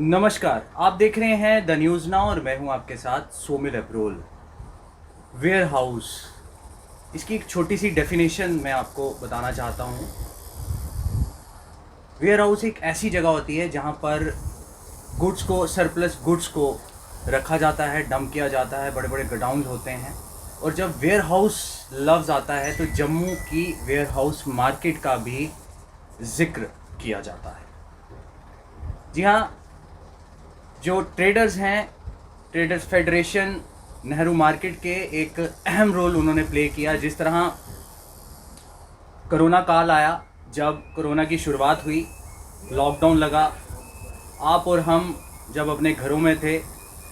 नमस्कार, आप देख रहे हैं द न्यूज़ नाउ और मैं हूं आपके साथ सोमिल अब्रोल। वेयर हाउस, इसकी एक छोटी सी डेफिनेशन मैं आपको बताना चाहता हूं। वेयर हाउस एक ऐसी जगह होती है जहां पर गुड्स को, सरप्लस गुड्स को रखा जाता है, डंप किया जाता है, बड़े बड़े गोडाउन होते हैं। और जब वेयर हाउस लफ्ज़ आता है तो जम्मू की वेयर हाउस मार्केट का भी जिक्र किया जाता है। जी हाँ, जो ट्रेडर्स हैं, ट्रेडर्स फेडरेशन नेहरू मार्केट के एक अहम रोल उन्होंने प्ले किया। जिस तरह कोरोना काल आया, जब कोरोना की शुरुआत हुई, लॉकडाउन लगा, आप और हम जब अपने घरों में थे,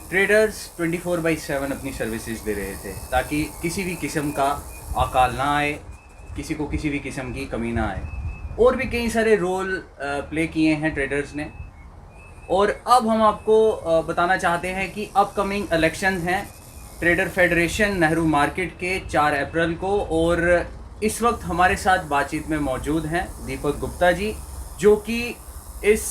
ट्रेडर्स 24/7 अपनी सर्विसेज दे रहे थे ताकि किसी भी किस्म का अकाल ना आए, किसी को किसी भी किस्म की कमी ना आए। और भी कई सारे रोल प्ले किए हैं ट्रेडर्स ने। और अब हम आपको बताना चाहते हैं कि अपकमिंग इलेक्शंस हैं ट्रेडर फेडरेशन नेहरू मार्केट के 4 अप्रैल को। और इस वक्त हमारे साथ बातचीत में मौजूद हैं दीपक गुप्ता जी, जो कि इस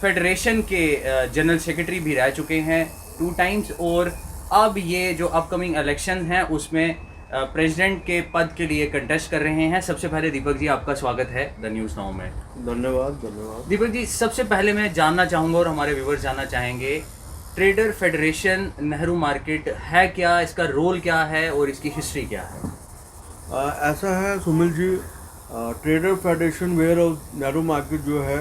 फेडरेशन के जनरल सेक्रेटरी भी रह चुके हैं 2 टाइम्स। और अब ये जो अपकमिंग इलेक्शन हैं उसमें प्रेसिडेंट के पद के लिए कंटेस्ट कर रहे हैं। सबसे पहले दीपक जी, आपका स्वागत है द न्यूज़ नाउ में। धन्यवाद। दीपक जी, सबसे पहले मैं जानना चाहूँगा और हमारे व्यूवर्स जानना चाहेंगे, ट्रेडर फेडरेशन नेहरू मार्केट है क्या, इसका रोल क्या है और इसकी हिस्ट्री क्या है? ऐसा है Sumil ji, trader federation warehouse Nehru market जो है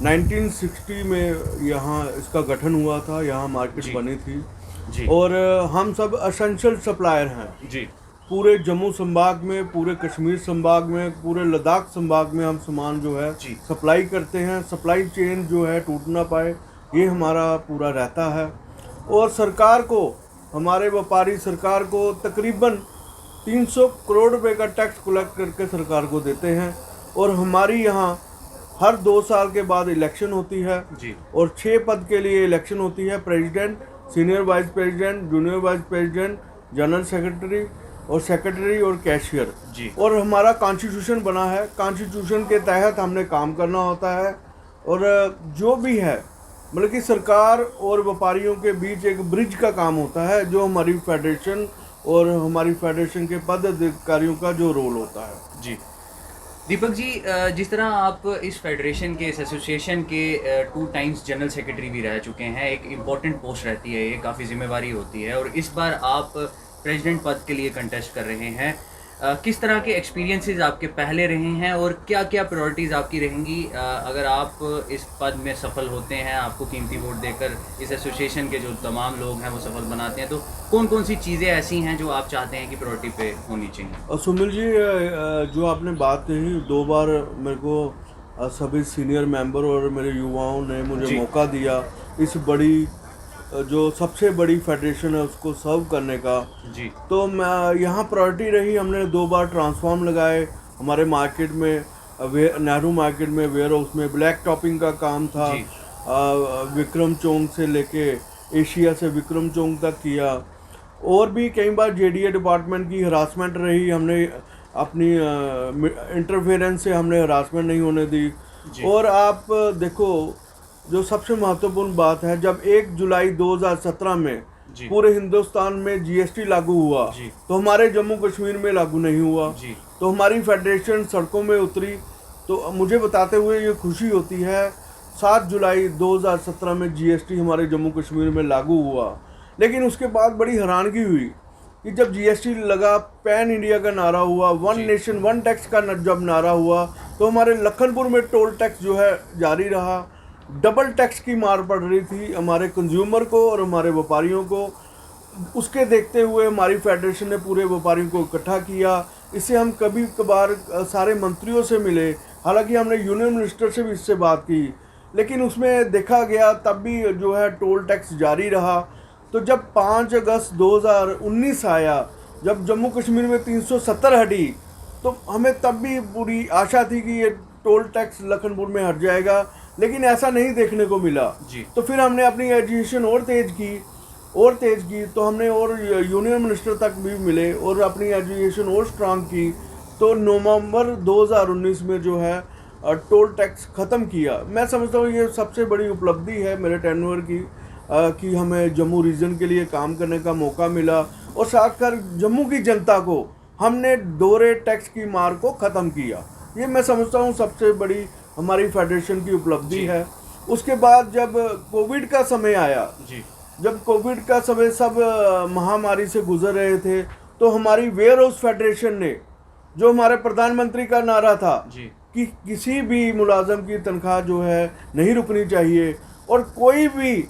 1960 में यहाँ इसका गठन हुआ था, यहाँ मार्केट बनी थी जी और हम सब असेंशियल सप्लायर हैं। जी पूरे जम्मू संभाग में, पूरे कश्मीर संभाग में, पूरे लद्दाख संभाग में हम सामान जो है जी सप्लाई करते हैं। सप्लाई चेन जो है टूट ना पाए, ये हमारा पूरा रहता है। और सरकार को, हमारे व्यापारी सरकार को तकरीबन 300 करोड़ रुपए का टैक्स कलेक्ट करके सरकार को देते हैं। और हमारी यहाँ हर 2 साल के बाद इलेक्शन होती है जी और 6 पद के लिए इलेक्शन होती है: president, senior vice president, junior vice president, general secretary और सेक्रेटरी और कैशियर। जी और हमारा कॉन्स्टिट्यूशन बना है, कॉन्स्टिट्यूशन के तहत हमने काम करना होता है। और जो भी है, मतलब कि सरकार और व्यापारियों के बीच एक ब्रिज का काम होता है, जो हमारी फेडरेशन और हमारी फेडरेशन के पदाधिकारियों का जो रोल होता है। जी दीपक जी, जिस तरह आप इस फेडरेशन के, इस एसोसिएशन के 2 टाइम्स जनरल सेक्रेटरी भी रह चुके हैं, एक इम्पॉर्टेंट पोस्ट रहती है, ये काफ़ी जिम्मेवारी होती है। और इस बार आप प्रेसिडेंट पद के लिए कंटेस्ट कर रहे हैं। किस तरह के एक्सपीरियंसेस आपके पहले रहे हैं और क्या क्या प्रायोरिटीज़ आपकी रहेंगी अगर आप इस पद में सफल होते हैं? आपको कीमती वोट देकर इस एसोसिएशन के जो तमाम लोग हैं वो सफल बनाते हैं, तो कौन कौन सी चीज़ें ऐसी हैं जो आप चाहते हैं कि प्रायोरिटी पे होनी चाहिए? और सुमिल जी, जो आपने बात कही, 2 बार मेरे को सभी सीनियर मेंबर और मेरे युवाओं ने मुझे मौका दिया इस बड़ी, जो सबसे बड़ी फेडरेशन है उसको सर्व करने का। जी तो मैं यहाँ प्रायोरिटी रही, हमने 2 बार ट्रांसफॉर्म लगाए हमारे मार्केट में, नेहरू मार्केट में वेयर हाउस में ब्लैक टॉपिंग का काम था। जी विक्रम चौक से लेके एशिया से विक्रम चौक तक किया। और भी कई बार जेडीए डिपार्टमेंट की हरासमेंट रही, हमने अपनी इंटरफेरेंस से हमने हरासमेंट नहीं होने दी। और आप देखो, जो सबसे महत्वपूर्ण बात है, जब 1 जुलाई 2017 में पूरे हिंदुस्तान में जीएसटी लागू हुआ, तो हमारे जम्मू कश्मीर में लागू नहीं हुआ। तो हमारी फेडरेशन सड़कों में उतरी। तो मुझे बताते हुए ये खुशी होती है, 7 जुलाई 2017 में जीएसटी हमारे जम्मू कश्मीर में लागू हुआ। लेकिन उसके बाद बड़ी हैरानगी हुई कि जब जीएसटी लगा, पैन इंडिया का नारा हुआ, वन नेशन वन टैक्स का जब नारा हुआ, तो हमारे लखनपुर में टोल टैक्स जो है जारी रहा। डबल टैक्स की मार पड़ रही थी हमारे कंज्यूमर को और हमारे व्यापारियों को। उसके देखते हुए हमारी फेडरेशन ने पूरे व्यापारियों को इकट्ठा किया। इससे हम कभी कभार सारे मंत्रियों से मिले, हालांकि हमने यूनियन मिनिस्टर से भी इससे बात की, लेकिन उसमें देखा गया तब भी जो है टोल टैक्स जारी रहा। तो जब 5 अगस्त 2019 आया, जब जम्मू कश्मीर में 370 हटी, तो हमें तब भी पूरी आशा थी कि ये टोल टैक्स लखनपुर में हट जाएगा, लेकिन ऐसा नहीं देखने को मिला। तो फिर हमने अपनी एजुकेशन और तेज़ की, तो हमने और यूनियन मिनिस्टर तक भी मिले और अपनी एजुकेशन और स्ट्रांग की। तो नवंबर 2019 में जो है टोल टैक्स ख़त्म किया। मैं समझता हूँ ये सबसे बड़ी उपलब्धि है मेरे टेन्योर की, कि हमें जम्मू रीजन के लिए काम करने का मौका मिला, और साथकर जम्मू की जनता को हमने दोहरे टैक्स की मार को ख़त्म किया। ये मैं समझता हूँ सबसे बड़ी हमारी फेडरेशन की उपलब्धि है। उसके बाद जब कोविड का समय आया, जी जब कोविड का समय सब महामारी से गुजर रहे थे, तो हमारी वेयर हाउस फेडरेशन ने, जो हमारे प्रधानमंत्री का नारा था जी कि किसी भी मुलाजम की तनख्वाह जो है नहीं रुकनी चाहिए और कोई भी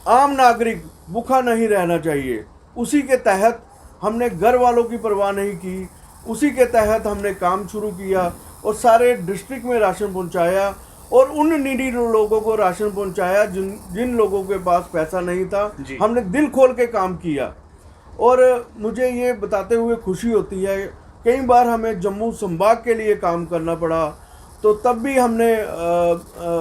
आम नागरिक भूखा नहीं रहना चाहिए, उसी के तहत हमने घर वालों की परवाह नहीं की, उसी के तहत हमने काम शुरू किया और सारे डिस्ट्रिक्ट में राशन पहुंचाया, और उन नीडी लोगों को राशन पहुंचाया जिन लोगों के पास पैसा नहीं था। हमने दिल खोल के काम किया, और मुझे ये बताते हुए खुशी होती है, कई बार हमें जम्मू संभाग के लिए काम करना पड़ा, तो तब भी हमने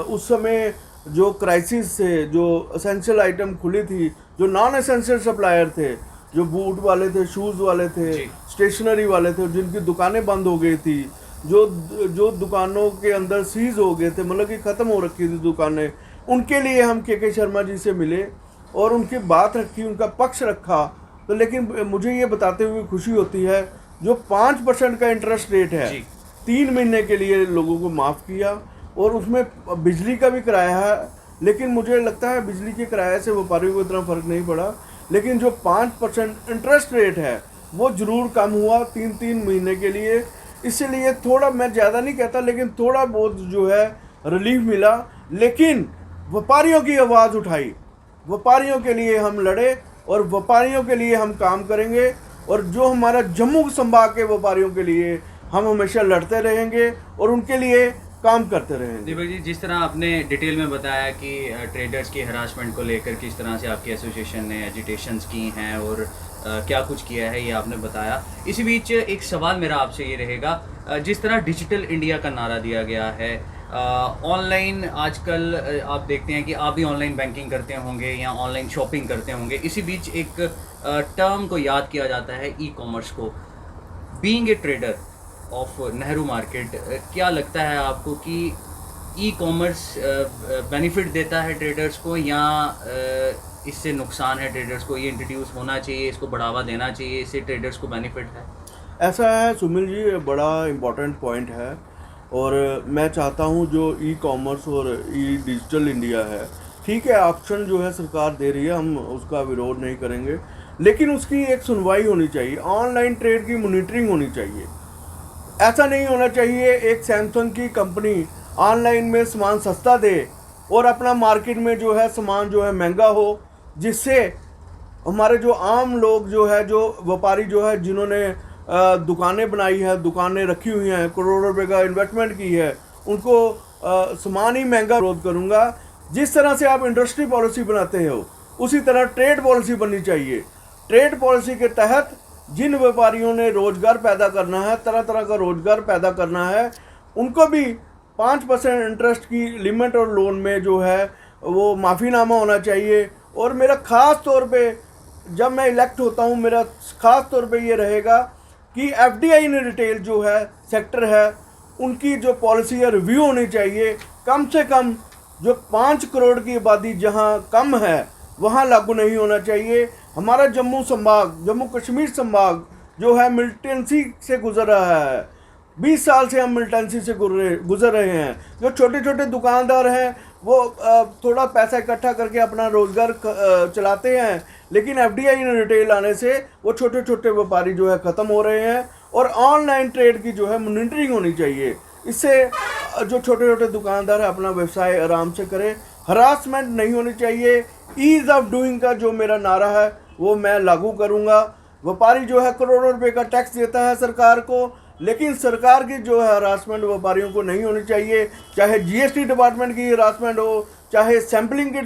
उस समय जो क्राइसिस से जो असेंशियल आइटम खुली थी, जो नॉन एसेंशियल सप्लायर थे, जो बूट वाले थे, शूज़ वाले थे, स्टेशनरी वाले थे, जिनकी दुकानें बंद हो गई थी, जो दुकानों के अंदर सीज हो गए थे, मतलब कि ख़त्म हो रखी थी दुकानें, उनके लिए हम के शर्मा जी से मिले और उनकी बात रखी, उनका पक्ष रखा। तो लेकिन मुझे ये बताते हुए खुशी होती है, जो 5% का इंटरेस्ट रेट है 3 महीने के लिए लोगों को माफ़ किया, और उसमें बिजली का भी किराया है, लेकिन मुझे लगता है बिजली के किराए से व्यापारियों को इतना फ़र्क नहीं पड़ा, लेकिन जो 5% इंटरेस्ट रेट है वो ज़रूर कम हुआ 3 महीने के लिए। इसीलिए थोड़ा, मैं ज़्यादा नहीं कहता, लेकिन थोड़ा बहुत जो है रिलीफ मिला। लेकिन व्यापारियों की आवाज़ उठाई, व्यापारियों के लिए हम लड़े और व्यापारियों के लिए हम काम करेंगे, और जो हमारा जम्मू संभाग के व्यापारियों के लिए हम हमेशा लड़ते रहेंगे और उनके लिए काम करते रहेंगे। दीपक जी, जिस तरह आपने डिटेल में बताया कि ट्रेडर्स की हरासमेंट को लेकर किस तरह से आपकी एसोसिएशन ने एजिटेशंस की हैं और क्या कुछ किया है, ये आपने बताया। इसी बीच एक सवाल मेरा आपसे ये रहेगा, जिस तरह डिजिटल इंडिया का नारा दिया गया है, ऑनलाइन आजकल आप देखते हैं कि आप भी ऑनलाइन बैंकिंग करते होंगे या ऑनलाइन शॉपिंग करते होंगे, इसी बीच एक टर्म को याद किया जाता है ई कॉमर्स को। Being a trader of Nehru market, क्या लगता है आपको कि ई कॉमर्स बेनिफिट देता है ट्रेडर्स को या इससे नुकसान है ट्रेडर्स को? ये इंट्रोड्यूस होना चाहिए, इसको बढ़ावा देना चाहिए, इससे ट्रेडर्स को बेनिफिट है? ऐसा है सुमिल जी, बड़ा इम्पोर्टेंट पॉइंट है, और मैं चाहता हूँ जो ई कॉमर्स और ई डिजिटल इंडिया है, ठीक है, ऑप्शन जो है सरकार दे रही है, हम उसका विरोध नहीं करेंगे, लेकिन उसकी एक सुनवाई होनी चाहिए, ऑनलाइन ट्रेड की मॉनिटरिंग होनी चाहिए। ऐसा नहीं होना चाहिए एक सैमसंग की कंपनी ऑनलाइन में सामान सस्ता दे और अपना मार्केट में जो है सामान जो है महंगा हो, जिससे हमारे जो आम लोग जो है, जो व्यापारी जो है, जिन्होंने दुकानें बनाई है, दुकानें रखी हुई हैं, करोड़ों रुपए का इन्वेस्टमेंट की है, उनको सामान ही महंगा विरोध करूँगा। जिस तरह से आप इंडस्ट्री पॉलिसी बनाते हो, उसी तरह ट्रेड पॉलिसी बननी चाहिए। ट्रेड पॉलिसी के तहत जिन व्यापारियों ने रोज़गार पैदा करना है, तरह तरह का रोज़गार पैदा करना है, उनको भी 5% इंटरेस्ट की लिमिट और लोन में जो है वो माफ़ीनामा होना चाहिए। और मेरा ख़ास तौर पे, जब मैं इलेक्ट होता हूँ, मेरा ख़ास तौर पे ये रहेगा कि FDI इन रिटेल जो है सेक्टर है, उनकी जो पॉलिसी है रिव्यू होनी चाहिए। कम से कम जो 5 करोड़ की आबादी जहाँ कम है वहाँ लागू नहीं होना चाहिए। हमारा जम्मू संभाग, जम्मू कश्मीर संभाग जो है मिलिटेंसी से गुजर रहा है, 20 साल से हम मिलिटेंसी से गुजर रहे हैं। जो छोटे छोटे दुकानदार हैं वो थोड़ा पैसा इकट्ठा करके अपना रोज़गार चलाते हैं, लेकिन FDI इन रिटेल आने से वो छोटे छोटे व्यापारी जो है ख़त्म हो रहे हैं। और ऑनलाइन ट्रेड की जो है मॉनिटरिंग होनी चाहिए, इससे जो छोटे छोटे दुकानदार है अपना व्यवसाय आराम से करें। हरासमेंट नहीं होनी चाहिए। ईज़ ऑफ डूइंग का जो मेरा नारा है वो मैं लागू करूँगा। व्यापारी जो है करोड़ों रुपए का टैक्स देता है सरकार को, लेकिन सरकार की जो है हरासमेंट व्यापारियों को नहीं होनी चाहिए। चाहे GST डिपार्टमेंट की हरासमेंट हो, चाहे सैम्पलिंग के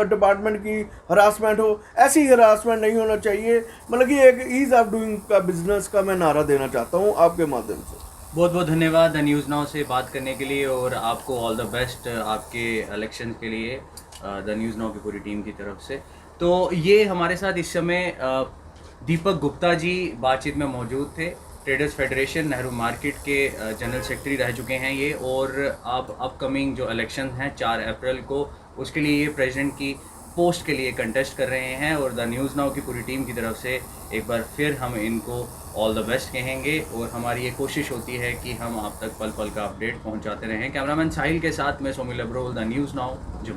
डिपार्टमेंट की हरासमेंट हो, ऐसी हरासमेंट नहीं होना चाहिए। मतलब कि एक ईज़ ऑफ डूइंग का बिजनेस का मैं नारा देना चाहता हूँ आपके माध्यम से। बहुत बहुत धन्यवाद द न्यूज़ नाउ से बात करने के लिए, और आपको ऑल द बेस्ट आपके इलेक्शन के लिए द न्यूज़ नाउ की पूरी टीम की तरफ से। तो ये हमारे साथ इस समय दीपक गुप्ता जी बातचीत में मौजूद थे। ट्रेडर्स फेडरेशन नेहरू मार्केट के जनरल सेक्रेटरी रह चुके हैं ये, और अब अपकमिंग जो इलेक्शन हैं 4 अप्रैल को, उसके लिए ये प्रेसिडेंट की पोस्ट के लिए कंटेस्ट कर रहे हैं। और द न्यूज़ नाउ की पूरी टीम की तरफ से एक बार फिर हम इनको ऑल द बेस्ट कहेंगे, और हमारी ये कोशिश होती है कि हम आप तक पल पल का अपडेट पहुंचाते रहें। कैमरामैन साहिल के साथ मैं Somil Abrol, the news now, Jammu.